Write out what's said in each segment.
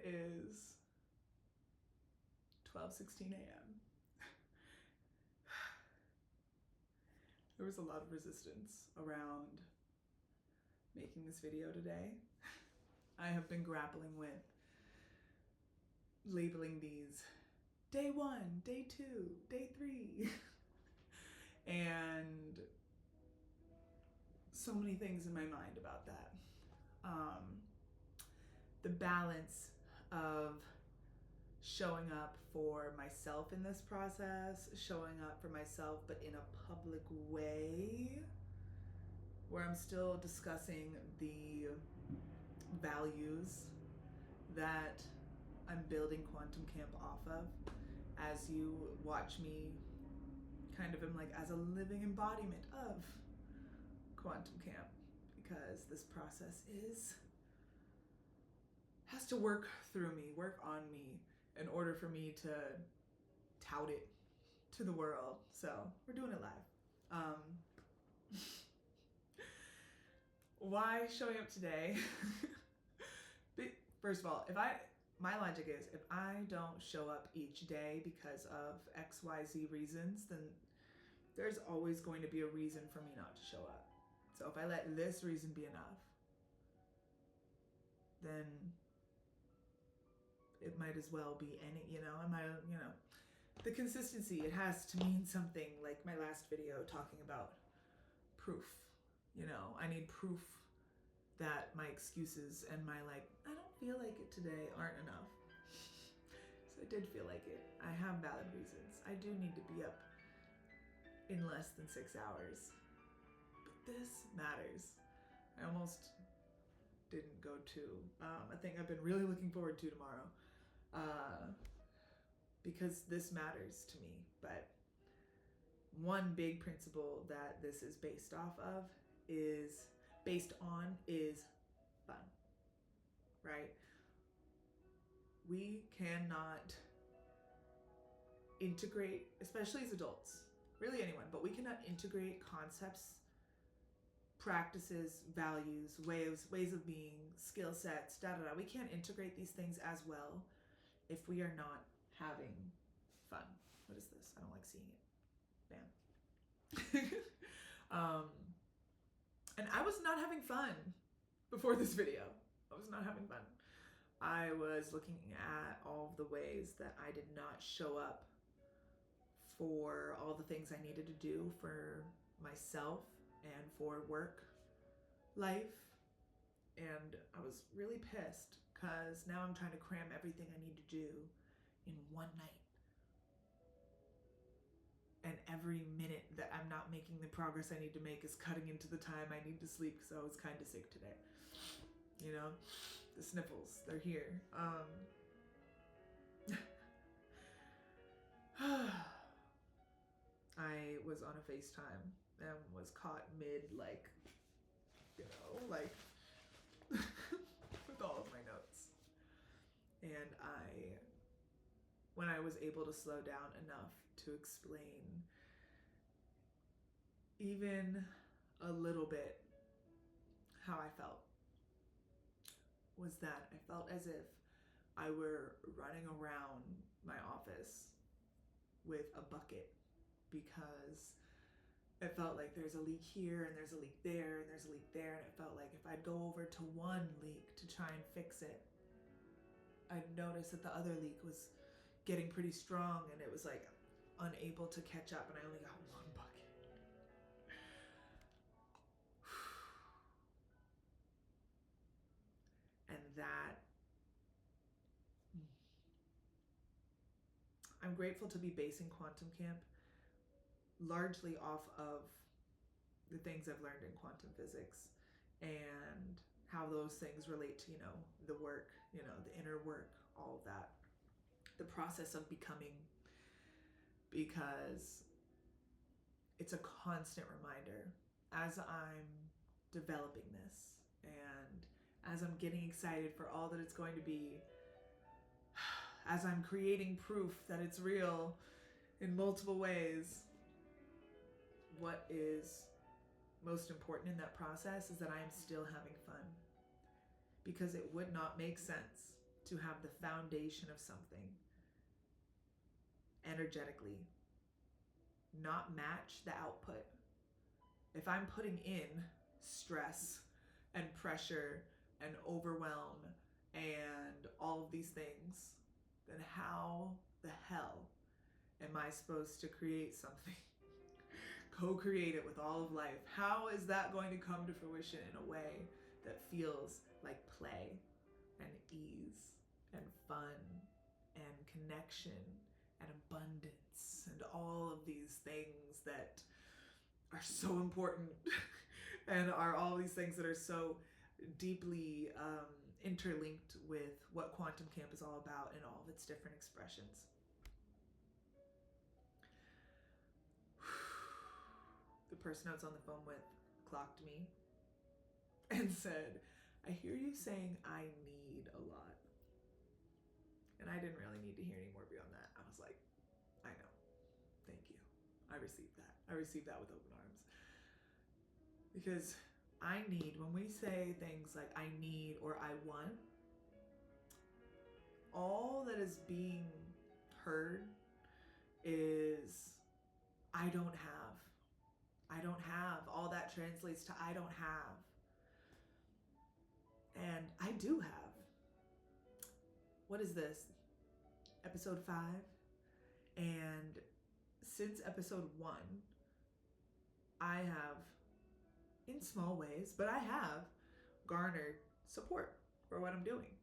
It is 12:16 a.m. There was a lot of resistance around making this video today. I have been grappling with labeling these day 1, day 2, day 3, and so many things in my mind about that. The balance of showing up for myself in this process, showing up for myself but in a public way, where I'm still discussing the values that I'm building Quantum Camp off of. As you watch me, kind of am like as a living embodiment of Quantum Camp, because this process has to work through me, work on me, in order for me to tout it to the world. So we're doing it live. Why showing up today? First of all, my logic is if I don't show up each day because of XYZ reasons, then there's always going to be a reason for me not to show up. So if I let this reason be enough, then it might as well be any, the consistency, it has to mean something. Like my last video talking about proof, I need proof that my excuses and my I don't feel like it today aren't enough. So I did feel like it. I have valid reasons. I do need to be up in less than 6 hours, but this matters. I almost didn't go to a thing I've been really looking forward to tomorrow, because this matters to me. But one big principle that this is based on is fun, right? We cannot integrate, especially as adults, really anyone, but we cannot integrate concepts, practices, values, ways of being, skill sets, we can't integrate these things as well if we are not having fun. What is this? I don't like seeing it. Bam. And I was not having fun before this video. I was not having fun. I was looking at all of the ways that I did not show up for all the things I needed to do for myself and for work life. And I was really pissed because now I'm trying to cram everything I need to do in one night. And every minute that I'm not making the progress I need to make is cutting into the time I need to sleep, because I was kind of sick today. The sniffles, they're here. I was on a FaceTime and was caught mid, with all of my notes. And when I was able to slow down enough to explain even a little bit how I felt, was that I felt as if I were running around my office with a bucket, because it felt like there's a leak here and there's a leak there and there's a leak there, and it felt like if I'd go over to one leak to try and fix it, I'd notice that the other leak was getting pretty strong and it was unable to catch up, and I only got one bucket. And that, I'm grateful to be basing Quantum Camp largely off of the things I've learned in quantum physics and how those things relate to, the work, the inner work, all of that, the process of becoming, because it's a constant reminder as I'm developing this and as I'm getting excited for all that it's going to be, as I'm creating proof that it's real in multiple ways. What is most important in that process is that I am still having fun, because it would not make sense to have the foundation of something energetically not match the output. If I'm putting in stress and pressure and overwhelm and all of these things, then how the hell am I supposed to create something? Co-create it with all of life. How is that going to come to fruition in a way that feels like play and ease and fun and connection and abundance and all of these things that are so important and are all these things that are so deeply interlinked with what Quantum Camp is all about in all of its different expressions. The person I was on the phone with clocked me and said, I hear you saying I need a lot. And I didn't really need to hear any more beyond that. I was like, I know. Thank you. I received that. I received that with open arms. Because I need, when we say things like I need or I want, all that is being heard is I don't have. I don't have. All that translates to I don't have. And I do have. What is this? Episode 5? And since episode 1, I have, in small ways, but I have garnered support for what I'm doing.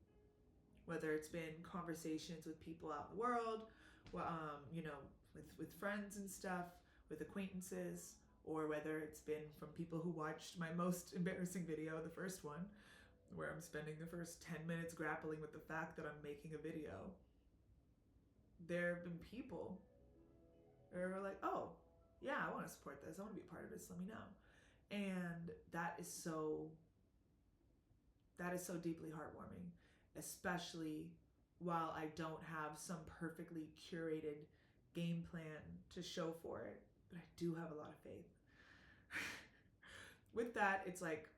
Whether it's been conversations with people out in the world, with friends and stuff, with acquaintances, or whether it's been from people who watched my most embarrassing video, the first one, where I'm spending the first 10 minutes grappling with the fact that I'm making a video. There have been people who are like, oh, yeah, I want to support this. I want to be a part of this. Let me know. And that is so deeply heartwarming, especially while I don't have some perfectly curated game plan to show for it, but I do have a lot of faith. With that, it's like,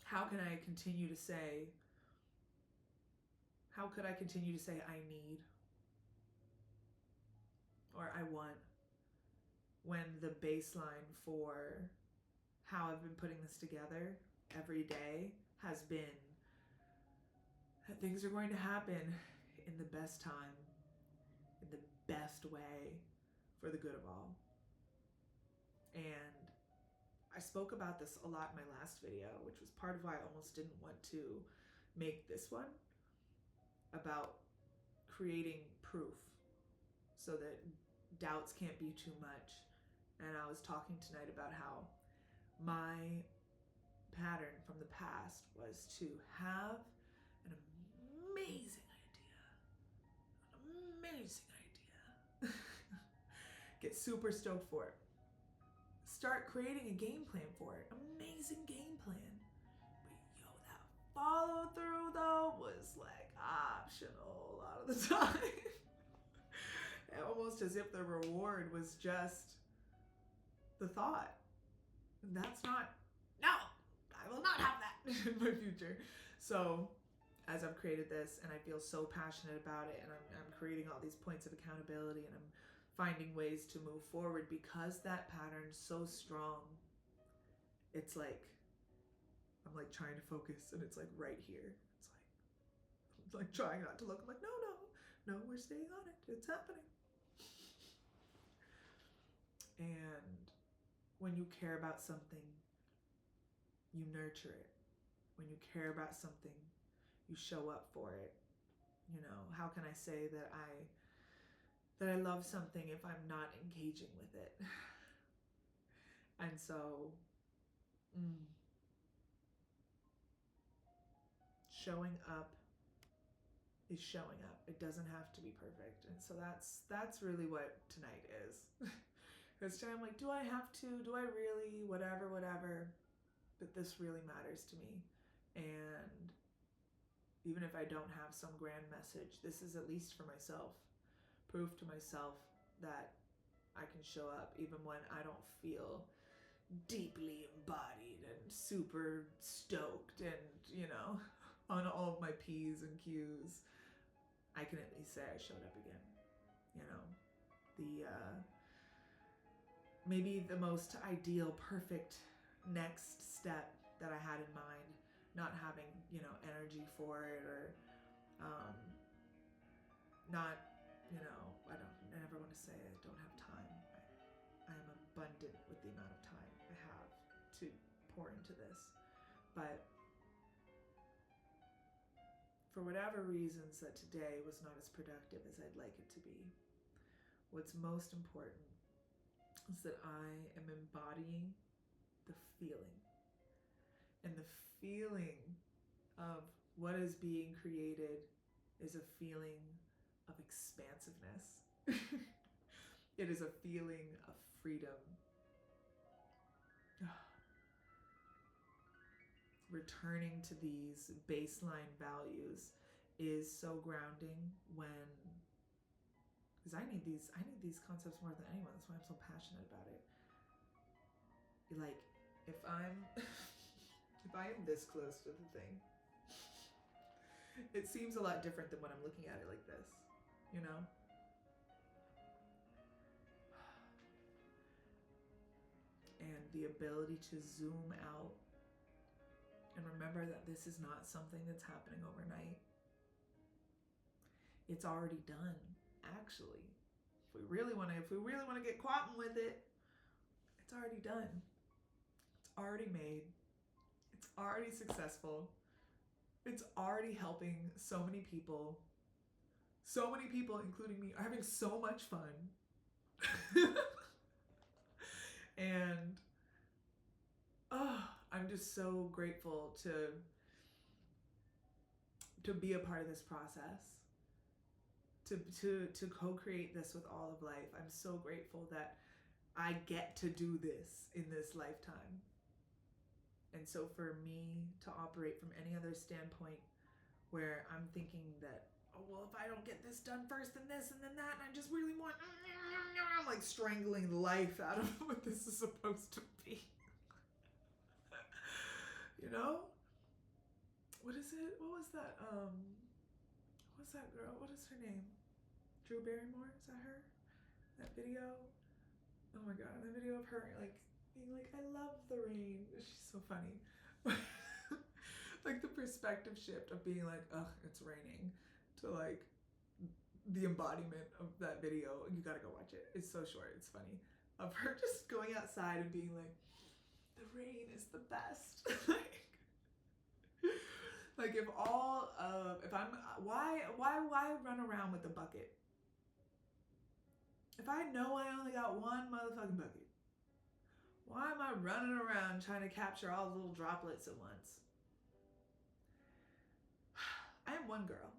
how could I continue to say I need or I want when the baseline for how I've been putting this together every day has been that things are going to happen in the best time, in the best way, for the good of all. And I spoke about this a lot in my last video, which was part of why I almost didn't want to make this one, about creating proof so that doubts can't be too much. And I was talking tonight about how my pattern from the past was to have an amazing idea, get super stoked for it, start creating a game plan for it, amazing game plan. But that follow through though was like optional a lot of the time. Almost as if the reward was just the thought. That's not, no, I will not have that in my future. So as I've created this and I feel so passionate about it, and I'm creating all these points of accountability, and I'm finding ways to move forward because that pattern's so strong. It's like I'm like trying to focus and it's like right here. It's like trying not to look. I'm like, no, we're staying on it. It's happening. And when you care about something, you nurture it. When you care about something, you show up for it. How can I say that I love something if I'm not engaging with it? And so, showing up is showing up. It doesn't have to be perfect. And so that's really what tonight is. Because tonight I'm like, do I have to? Do I really? Whatever. But this really matters to me. And even if I don't have some grand message, this is at least for myself. Proof to myself that I can show up even when I don't feel deeply embodied and super stoked and, on all of my P's and Q's, I can at least say I showed up again. You know, maybe the most ideal, perfect next step that I had in mind, not having, energy for it, or not, I never want to say I don't have time. I am abundant with the amount of time I have to pour into this. But for whatever reasons that today was not as productive as I'd like it to be, what's most important is that I am embodying the feeling. And the feeling of what is being created is a feeling of expansiveness. It is a feeling of freedom. Returning to these baseline values is so grounding because I need these concepts more than anyone. That's why I'm so passionate about it. Like, if I am this close to the thing, it seems a lot different than when I'm looking at it like this, And the ability to zoom out and remember that this is not something that's happening overnight. It's already done, actually. If we really want to get quantum with it, it's already done. It's already made. It's already successful. It's already helping so many people. So many people, including me, are having so much fun. And I'm just so grateful to be a part of this process, to co-create this with all of life. I'm so grateful that I get to do this in this lifetime. And so for me to operate from any other standpoint where I'm thinking that, oh, well, if I don't get this done first, then this, and then that, and I just really want, I'm like strangling the life out of what this is supposed to be. What is it? What was that? What's that girl? What is her name? Drew Barrymore? Is that her? That video? Oh my God, that video of her being like, I love the rain. She's so funny. Like the perspective shift of being like, ugh, it's raining, to like the embodiment of that video. You gotta go watch it. It's so short. It's funny. Of her just going outside and being like, the rain is the best. Like why run around with a bucket? If I know I only got one motherfucking bucket, why am I running around trying to capture all the little droplets at once? I am one girl.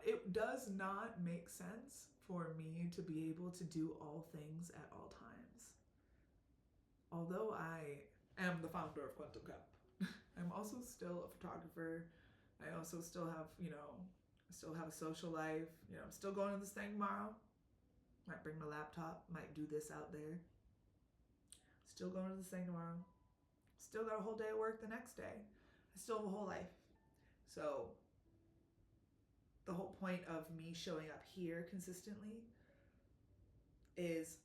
It does not make sense for me to be able to do all things at all times. Although I am the founder of Quantum Camp, I'm also still a photographer. I also still have, still have a social life. I'm still going to this thing tomorrow. Might bring my laptop, might do this out there. Still going to this thing tomorrow. Still got a whole day of work the next day. I still have a whole life. So the whole point of me showing up here consistently is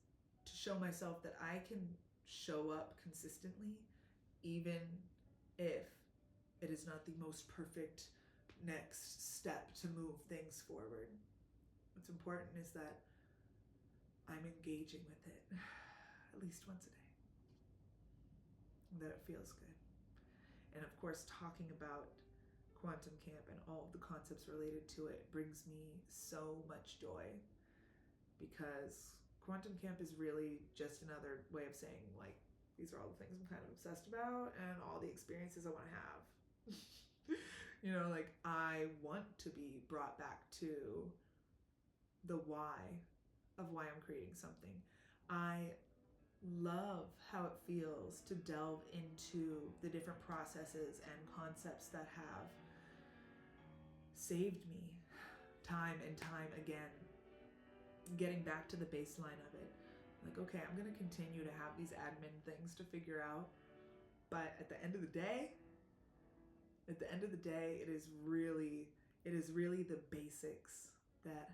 to show myself that I can show up consistently even if it is not the most perfect next step to move things forward. What's important is that I'm engaging with it at least once a day. And that it feels good. And of course, talking about Quantum Camp and all of the concepts related to it brings me so much joy, because Quantum Camp is really just another way of saying, like, these are all the things I'm kind of obsessed about and all the experiences I want to have. Like, I want to be brought back to the why of why I'm creating something. I love how it feels to delve into the different processes and concepts that have saved me time and time again, getting back to the baseline of it, Like, okay, I'm going to continue to have these admin things to figure out. But at the end of the day, it is really the basics that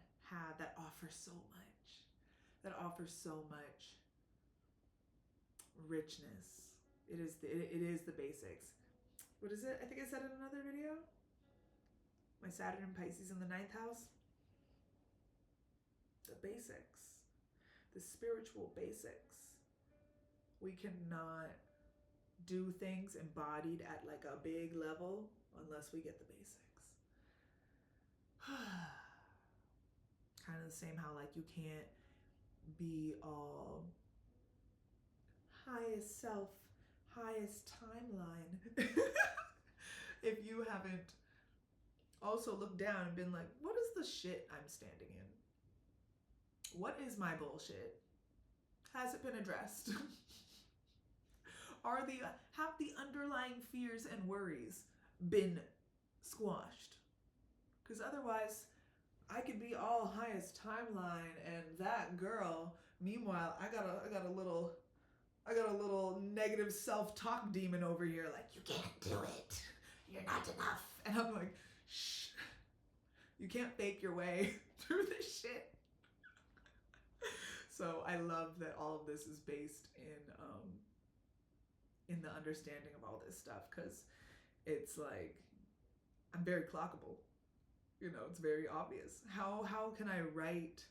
offer so much, that offer so much richness. It is the basics. What is it? I think I said in another video. My Saturn and Pisces in the 9th house. The basics. The spiritual basics. We cannot do things embodied at like a big level unless we get the basics. Kind of the same how like you can't be all highest self, highest timeline if you haven't also looked down and been like, what is the shit I'm standing in? What is my bullshit? Has it been addressed? Have the underlying fears and worries been squashed? Because otherwise, I could be all highest timeline and that girl. Meanwhile, I got a little negative self-talk demon over here. Like, you can't do it. You're not enough. And I'm like, shh. You can't fake your way through this shit. So I love that all of this is based in the understanding of all this stuff, because it's like, I'm very clockable. You know, it's very obvious. How can I write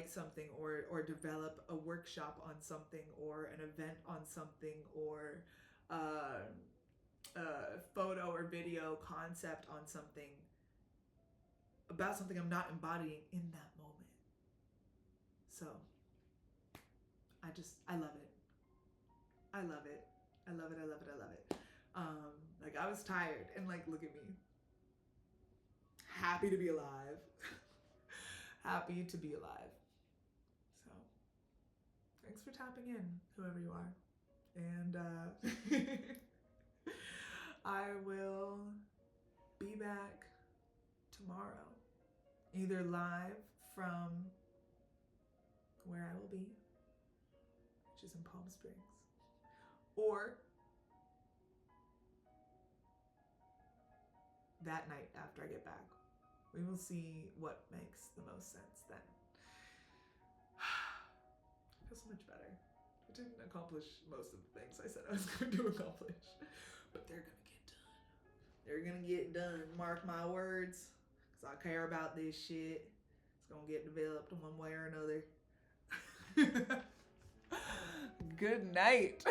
something or develop a workshop on something or an event on something or a photo or video concept on something about something I'm not embodying in that moment? So I love it. I love it. I love it. I love it. I love it. Like, I was tired and like, look at me. Happy to be alive. Happy to be alive. So thanks for tapping in, whoever you are. And I will be back tomorrow, either live from where I will be, which is in Palm Springs, or that night after I get back. We will see what makes the most sense then. I feel so much better. I didn't accomplish most of the things I said I was going to accomplish, but they're going to get done. They're going to get done. Mark my words, because I care about this shit. It's going to get developed in one way or another. Good night.